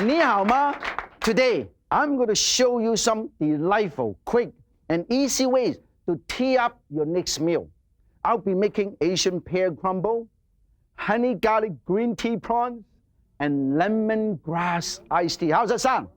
你好吗? Today, I'm going to show you some delightful, quick, and easy ways to tee up your next meal. I'll be making Asian pear crumble, honey garlic green tea prawns, and lemongrass iced tea. How's that sound?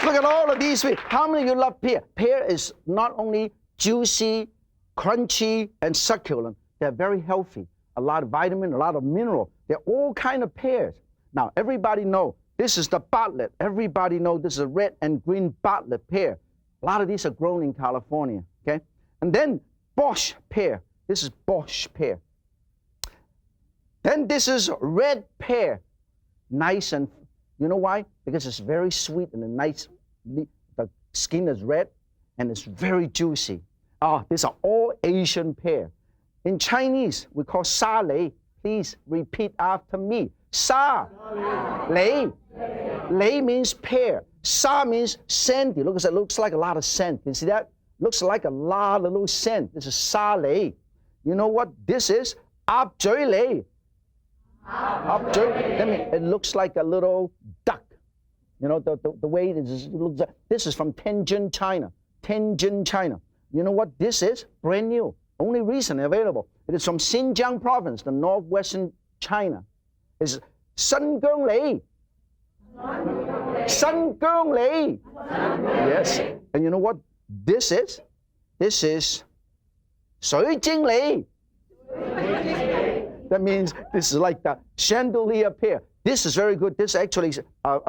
Look at all of these. How many of you love pear? Pear is not only juicy, crunchy, and succulent. They're very healthy. A lot of vitamin, a lot of mineral. They're all kind of pears. Now, everybody know this is the Bartlett. Everybody know this is a red and green Bartlett pear. A lot of these are grown in California, okay? And then Bosch pear. This is Bosch pear. Then this is red pear. Nice and, you know why? Because it's very sweet and nice. The skin is red and it's very juicy. These are all Asian pear. In Chinese, we call sa lei. Please repeat after me. Sa lei. Lei means pear. Sa means sandy. Look, it looks like a lot of sand. You see that? Looks like a lot of little sand. This is sa lei. You know what this is? Ap zui lei. Ap zui. That means it looks like a little duck. You know, the way it looks like. This is from Tianjin, China. Tianjin, China. You know what this is? Brand new. Only recently available. It is from Xinjiang province, the northwestern China. It's Shengang Lei. Shengang Lei. Yes. And you know what this is? This is Shui Jing Lei. That means this is like the chandelier pear. This is very good. This actually is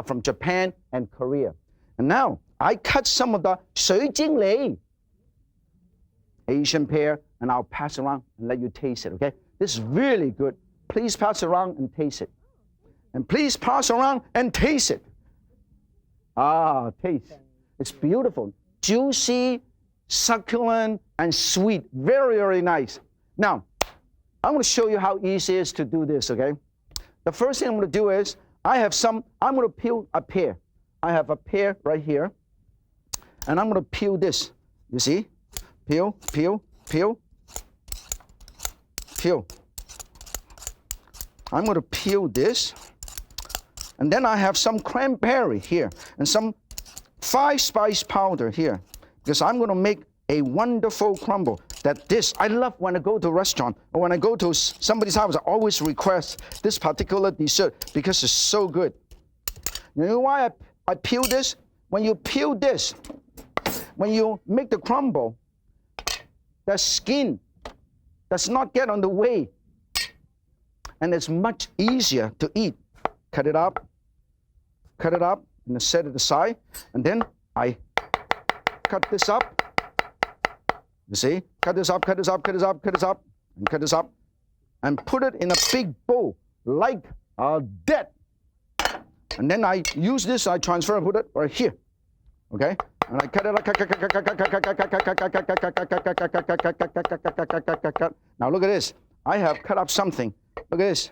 from Japan and Korea. And now I cut some of the Shui Jing Lei Asian pear, and I'll pass around and let you taste it, okay? This is really good. Please pass around and taste it. And please pass around and taste it. Taste. It's beautiful. Juicy, succulent, and sweet. Very, very nice. Now, I'm going to show you how easy it is to do this, okay? The first thing I'm going to do is, I'm going to peel a pear. I have a pear right here. And I'm going to peel this. You see? Peel, peel, peel, peel. I'm going to peel this. And then I have some cranberry here and some 5-spice powder here, because I'm going to make a wonderful crumble. I love when I go to a restaurant or when I go to somebody's house, I always request this particular dessert because it's so good. You know why I peel this? When you peel this, when you make the crumble, the skin does not get on the way, and it's much easier to eat. Cut it up, and then set it aside, and then I cut this up. You see? Cut this up, cut this up, cut this up, cut this up, and cut this up, and put it in a big bowl like that. And then I use this, I transfer and put it right here. Okay? And I cut it up. Now look at this. I have cut up something. Look at this.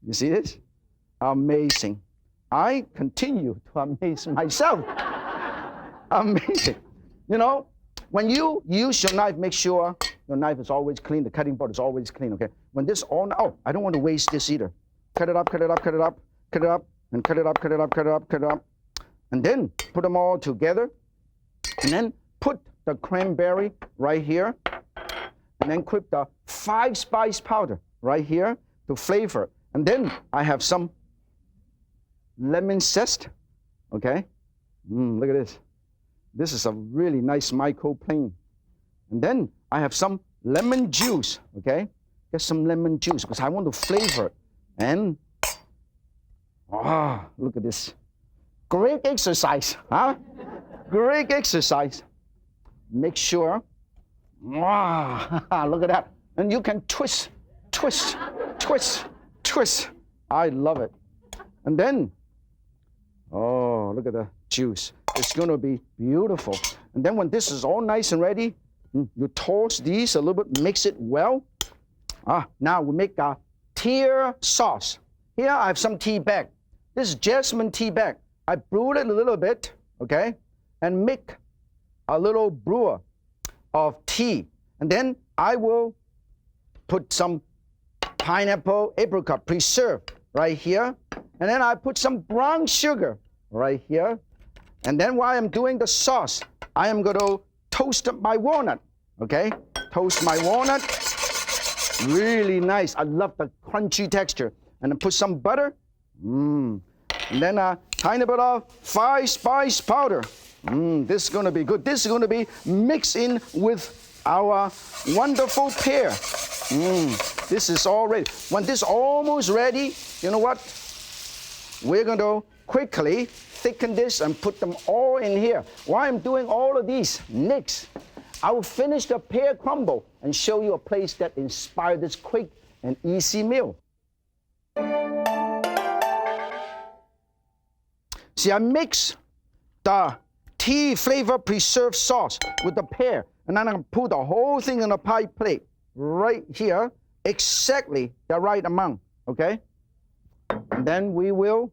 You see this? Amazing. I continue to amaze myself. Amazing. You know, when you use your knife, make sure your knife is always clean. The cutting board is always clean, okay? When this I don't want to waste this either. Cut it up, cut it up, cut it up, cut it up, and cut it up, cut it up, cut it up, cut it up. And then put them all together, and then put the cranberry right here, and then put the 5-spice powder right here to flavor. And then I have some lemon zest, okay? Look at this. This is a really nice microplane. And then I have some lemon juice, okay? Get some lemon juice because I want to flavor it. And, look at this. Great exercise, huh? Great exercise. Make sure, look at that. And you can twist, twist, twist, twist. I love it. And then, look at the juice. It's going to be beautiful. And then when this is all nice and ready, you toss these a little bit, mix it well. Now we make a pear sauce. Here I have some tea bag. This is jasmine tea bag. I brewed it a little bit, okay, and make a little brewer of tea. And then I will put some pineapple, apricot preserved right here. And then I put some brown sugar right here. And then while I'm doing the sauce, I am going to toast my walnut, okay? Toast my walnut. Really nice. I love the crunchy texture. And then put some butter. And then a tiny bit of 5-spice powder. This is going to be good. This is going to be mixed in with our wonderful pear. This is all ready. When this is almost ready, you know what? We're going to quickly thicken this and put them all in here. While I'm doing all of these, next, I will finish the pear crumble and show you a place that inspired this quick and easy meal. See, I mix the tea flavor preserved sauce with the pear, and then I put the whole thing in a pie plate right here, exactly the right amount, okay? And then we will,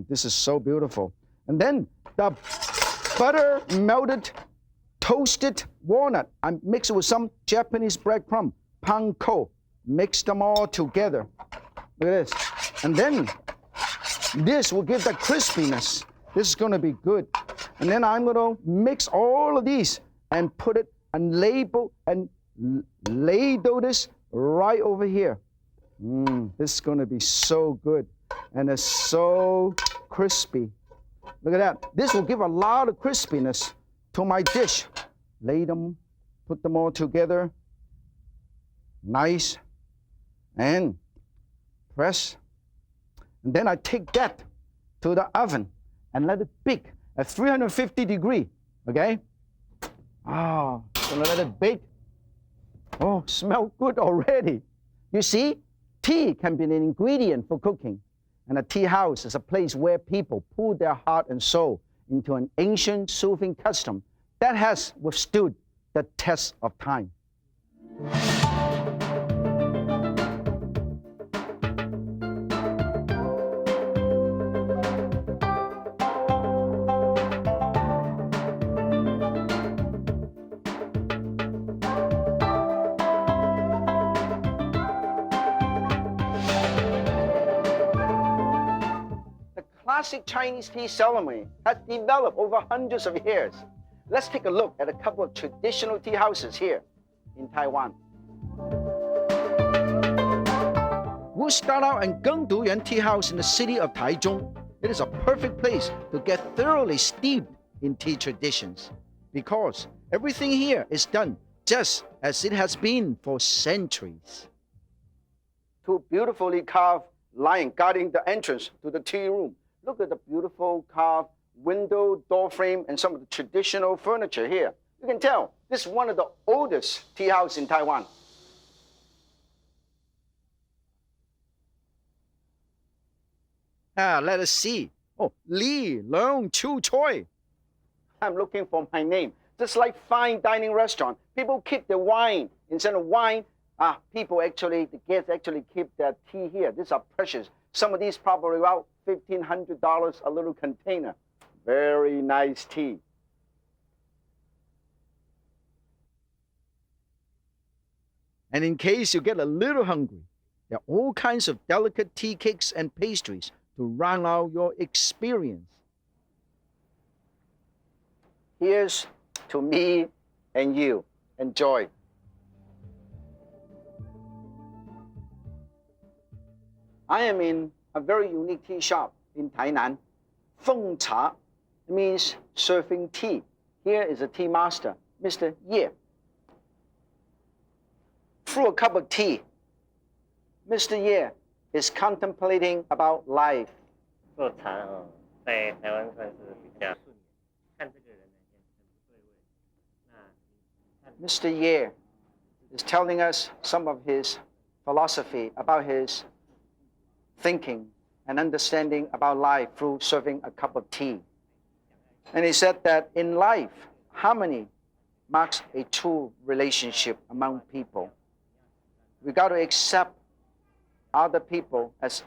this is so beautiful. And then the butter melted toasted walnut, I mix it with some Japanese breadcrumb, panko, mix them all together. Look at this. And then this will give the crispiness. This is going to be good. And then I'm going to mix all of these and put it and label and ladle this right over here. This is going to be so good. And it's so crispy. Look at that. This will give a lot of crispiness to my dish. Lay them, put them all together. Nice. And press. And then I take that to the oven and let it bake at 350 degrees, okay? Gonna let it bake. Oh, smell good already. You see, tea can be an ingredient for cooking. And a tea house is a place where people pour their heart and soul into an ancient soothing custom that has withstood the test of time. Classic Chinese tea ceremony has developed over hundreds of years. Let's take a look at a couple of traditional tea houses here in Taiwan. We'll start out in Gengduyuan Tea House in the city of Taichung. It is a perfect place to get thoroughly steeped in tea traditions because everything here is done just as it has been for centuries. Two beautifully carved lions guarding the entrance to the tea room. Look at the beautiful carved window, door frame, and some of the traditional furniture here. You can tell this is one of the oldest tea houses in Taiwan. Let us see. Oh, Li Leung Chu Choi. I'm looking for my name. Just like fine dining restaurant, people keep their wine. Instead of wine, the guests actually keep their tea here. These are precious. Some of these probably about $1,500 a little container. Very nice tea. And in case you get a little hungry, there are all kinds of delicate tea cakes and pastries to round out your experience. Here's to me and you. Enjoy. I am in a very unique tea shop in Tainan. Feng Cha means serving tea. Here is a tea master, Mr. Ye. Through a cup of tea, Mr. Ye is contemplating about life. 做茶哦，在台湾算是比较顺眼。看这个人呢，很不对味。那 Mr. Ye is telling us some of his philosophy about his thinking and understanding about life through serving a cup of tea. And he said that in life, harmony marks a true relationship among people. We got to accept other people as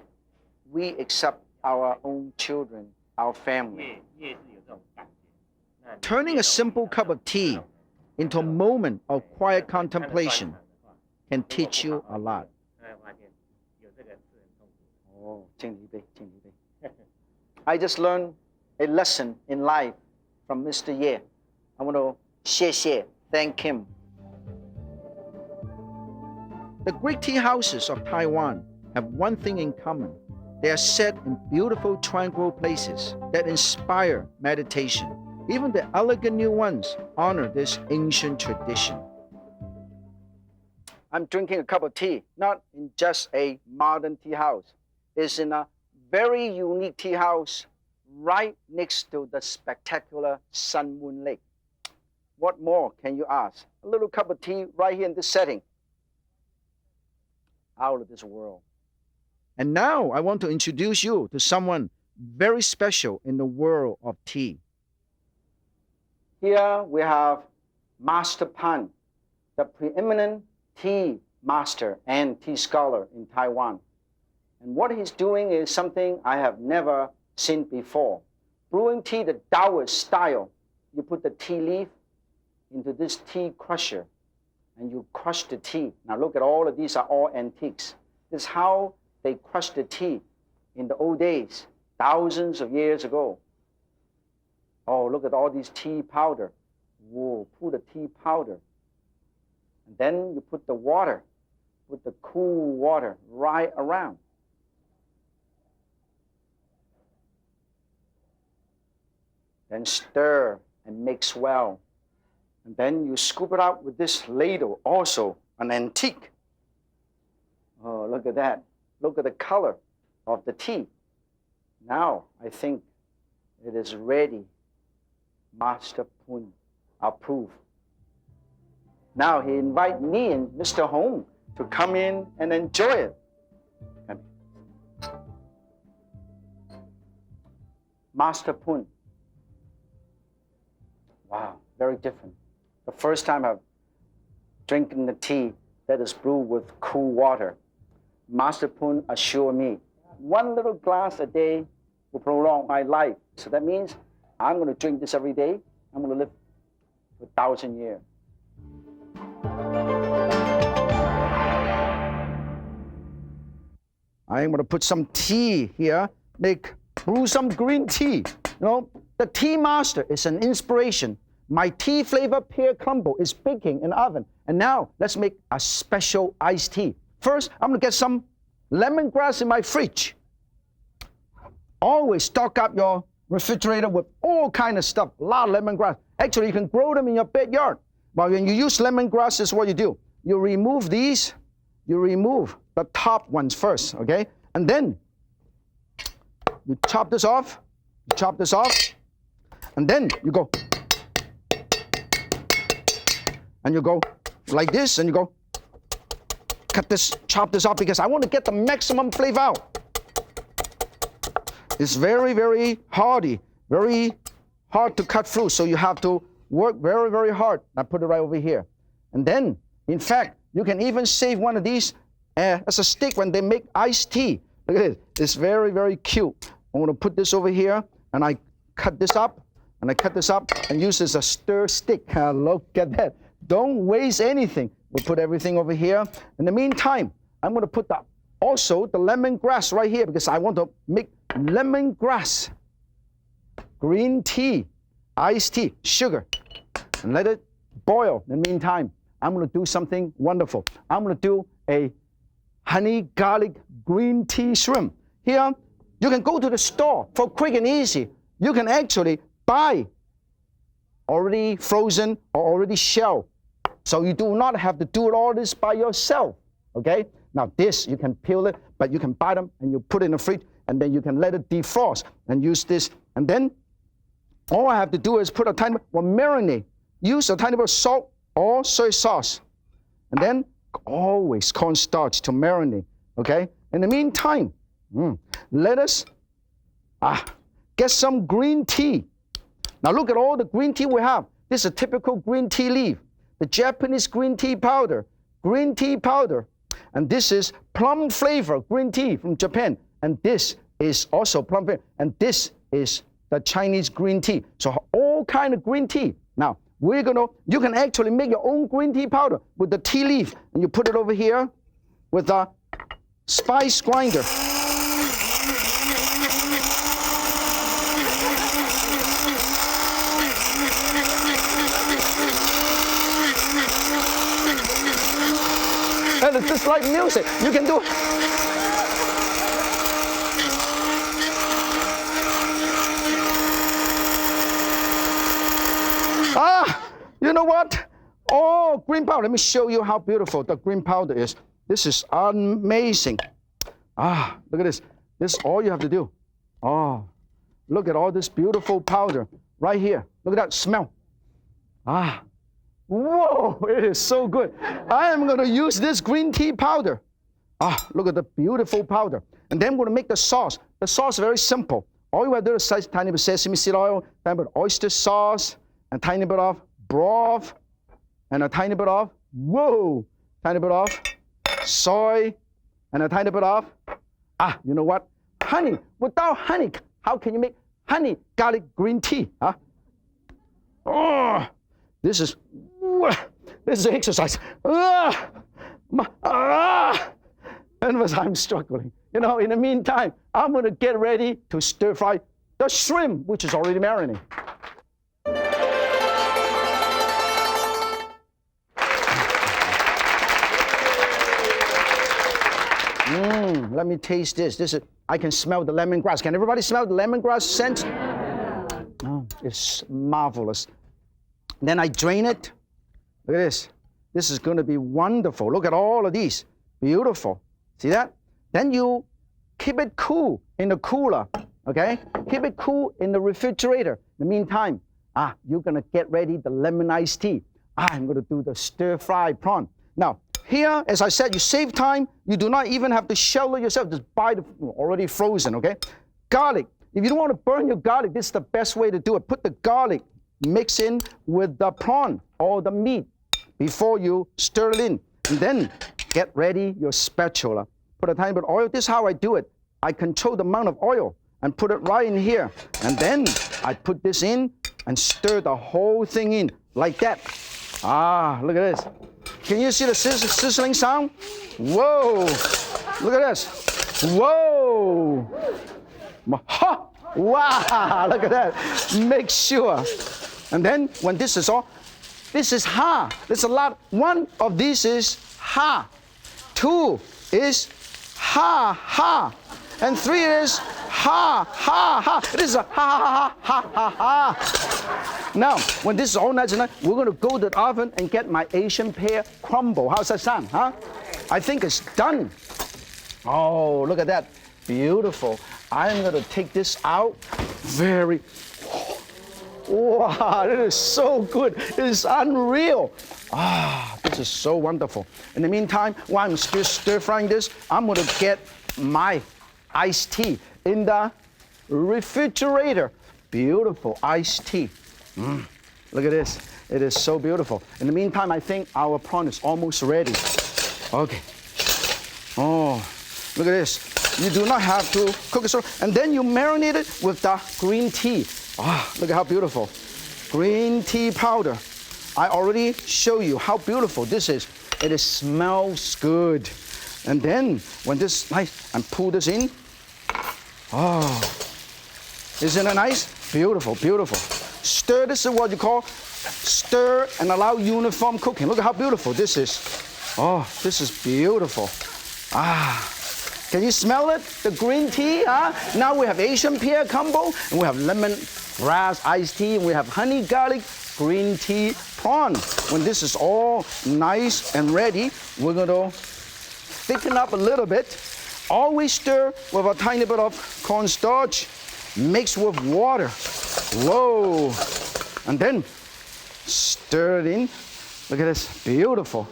we accept our own children, our family. Turning a simple cup of tea into a moment of quiet contemplation can teach you a lot. Oh, 敬你一杯, 敬你一杯. I just learned a lesson in life from Mr. Ye. I want to 谢谢, thank him. The great tea houses of Taiwan have one thing in common. They are set in beautiful, tranquil places that inspire meditation. Even the elegant new ones honor this ancient tradition. I'm drinking a cup of tea, not in just a modern tea house. It's in a very unique tea house right next to the spectacular Sun Moon Lake. What more can you ask? A little cup of tea right here in this setting. Out of this world. And now I want to introduce you to someone very special in the world of tea. Here we have Master Pan, the preeminent tea master and tea scholar in Taiwan. And what he's doing is something I have never seen before. Brewing tea the Taoist style. You put the tea leaf into this tea crusher and you crush the tea. Now look at all of these are all antiques. This is how they crushed the tea in the old days, thousands of years ago. Oh, look at all these tea powder. Whoa, put the tea powder. And then you put the water, put the cool water right around. Then stir and mix well. And then you scoop it out with this ladle, also an antique. Oh, look at that. Look at the color of the tea. Now, I think it is ready. Master Poon approved. Now he invites me and Mr. Hong to come in and enjoy it. Master Poon. Wow, very different. The first time I've drinking the tea that is brewed with cool water. Master Poon assured me, one little glass a day will prolong my life. So that means I'm going to drink this every day. I'm going to live for 1,000 years. I'm going to put some tea here, brew some green tea. You know, the tea master is an inspiration. My tea flavor pear crumble is baking in the oven. And now let's make a special iced tea. First, I'm going to get some lemongrass in my fridge. Always stock up your refrigerator with all kind of stuff, a lot of lemongrass. Actually, you can grow them in your backyard. But when you use lemongrass, this is what you do. You remove these, you remove the top ones first, okay? And then you chop this off, and then you go, and you go like this, and you go, chop this off because I want to get the maximum flavor out. It's very, very hardy, very hard to cut through, so you have to work very, very hard. I put it right over here. And then, in fact, you can even save one of these as a stick when they make iced tea. Look at it. It's very, very cute. I'm going to put this over here, and I cut this up, and use this as a stir stick. Look at that. Don't waste anything. We'll put everything over here. In the meantime, I'm going to put also the lemongrass right here because I want to make lemongrass, green tea, iced tea, sugar, and let it boil. In the meantime, I'm going to do something wonderful. I'm going to do a honey garlic green tea shrimp. Here, you can go to the store for quick and easy. You can actually buy already frozen or already shelled. So you do not have to do all this by yourself, okay? Now this, you can peel it, but you can buy them and you put it in the fridge and then you can let it defrost and use this. And then all I have to do is put a tiny bit of marinade. Use a tiny bit of salt or soy sauce. And then always cornstarch to marinate, okay? In the meantime, let us get some green tea. Now look at all the green tea we have. This is a typical green tea leaf. The Japanese green tea powder, and this is plum flavor green tea from Japan, and this is also plum flavor, and this is the Chinese green tea. So all kind of green tea. Now you can actually make your own green tea powder with the tea leaf, and you put it over here with a spice grinder. That is just like music. You can do. You know what? Oh, green powder. Let me show you how beautiful the green powder is. This is amazing. Look at this. This is all you have to do. Oh, look at all this beautiful powder right here. Look at that smell. Whoa, it is so good. I am going to use this green tea powder. Look at the beautiful powder. And then we're going to make the sauce. The sauce is very simple. All you have to do is a tiny bit of sesame seed oil, tiny bit of oyster sauce, and a tiny bit of broth, and a tiny bit of, tiny bit of soy, and a tiny bit of, you know what? Honey. Without honey, how can you make honey garlic green tea? This is an exercise. And I'm struggling. You know, in the meantime, I'm going to get ready to stir fry the shrimp, which is already marinated. Let me taste this. I can smell the lemongrass. Can everybody smell the lemongrass scent? It's marvelous. Then I drain it. Look at this. This is going to be wonderful. Look at all of these. Beautiful. See that? Then you keep it cool in the cooler, okay? Keep it cool in the refrigerator. In the meantime, you're going to get ready the lemon iced tea. I'm going to do the stir-fry prawn. Now, here, as I said, you save time. You do not even have to shell it yourself. Just buy the already frozen, okay? Garlic. If you don't want to burn your garlic, this is the best way to do it. Put the garlic, mix in with the prawn or the meat before you stir it in. And then get ready your spatula. Put a tiny bit of oil. This is how I do it. I control the amount of oil and put it right in here. And then I put this in and stir the whole thing in like that. Look at this. Can you see the sizzling sound? Whoa! Look at this. Whoa! Wow! Look at that. Make sure. And then when this is all, this is ha. There's a lot. One of these is ha. Two is ha. And three is ha. It is a ha. Now, when this is all nice and nice, we're going to go to the oven and get my Asian pear crumble. How's that sound, I think it's done. Oh, look at that. Beautiful. I'm going to take this out. Wow, it is so good. It is unreal. This is so wonderful. In the meantime, while I'm still stir-frying this, I'm going to get my iced tea in the refrigerator. Beautiful iced tea. Look at this. It is so beautiful. In the meantime, I think our prawn is almost ready. Okay. Oh, look at this. You do not have to cook it. And then you marinate it with the green tea. Look at how beautiful. Green tea powder. I already show you how beautiful this is. It smells good. And then when this is nice, and pull this in. Isn't it nice? Beautiful, beautiful. Stir, this is what you call stir and allow uniform cooking. Look at how beautiful this is. This is beautiful. Can you smell it? The green tea, Now we have Asian pear combo, and we have lemon grass iced tea, and we have honey garlic green tea prawn. When this is all nice and ready, we're going to thicken up a little bit. Always stir with a tiny bit of cornstarch, mix with water. Whoa! And then stir it in. Look at this, beautiful.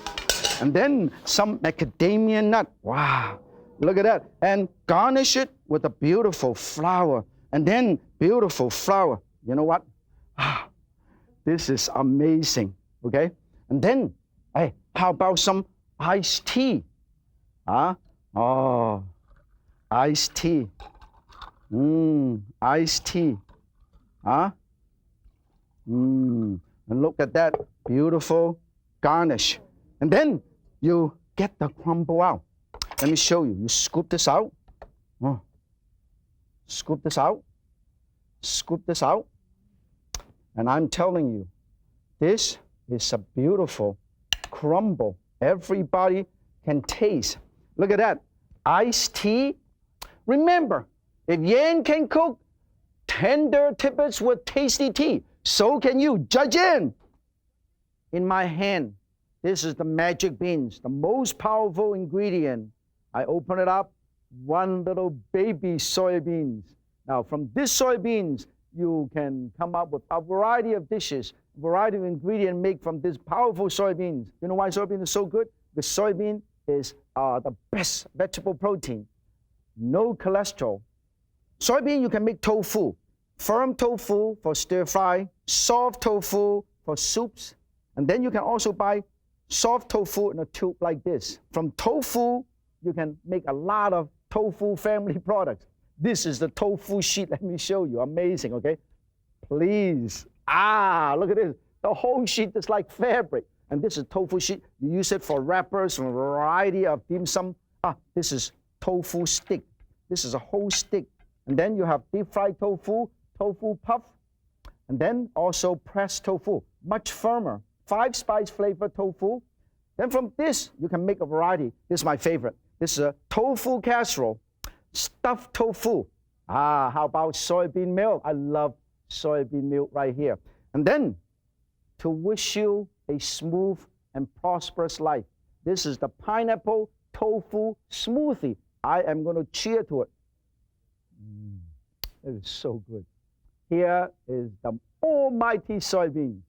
And then some macadamia nut. Wow! Look at that. And garnish it with a beautiful flower. And then beautiful flower. You know what? This is amazing. Okay? And then, hey, how about some iced tea? Iced tea. Iced tea. And look at that beautiful garnish. And then you get the crumble out. Let me show you. You scoop this out. Scoop this out. Scoop this out. And I'm telling you, this is a beautiful crumble. Everybody can taste. Look at that. Iced tea. Remember, if Yan can cook tender tidbits with tasty tea, so can you. Judge in my hand. This is the magic beans, the most powerful ingredient. I open it up, one little baby soybeans. Now, from this soybeans, you can come up with a variety of dishes, a variety of ingredients made from this powerful soybeans. You know why soybean is so good? The soybean is the best vegetable protein. No cholesterol. Soybean, you can make tofu. Firm tofu for stir fry, soft tofu for soups. And then you can also buy soft tofu in a tube like this. From tofu, you can make a lot of tofu family products. This is the tofu sheet. Let me show you. Amazing, okay? Please. Look at this. The whole sheet is like fabric. And this is tofu sheet. You use it for wrappers, and a variety of dim sum. This is tofu stick. This is a whole stick. And then you have deep fried tofu, tofu puff, and then also pressed tofu, much firmer. 5-spice flavor tofu. Then from this, you can make a variety. This is my favorite. This is a tofu casserole, stuffed tofu. How about soybean milk? I love soybean milk right here. And then, to wish you a smooth and prosperous life, this is the pineapple tofu smoothie. I am going to cheer to it. It is so good. Here is the almighty soybean.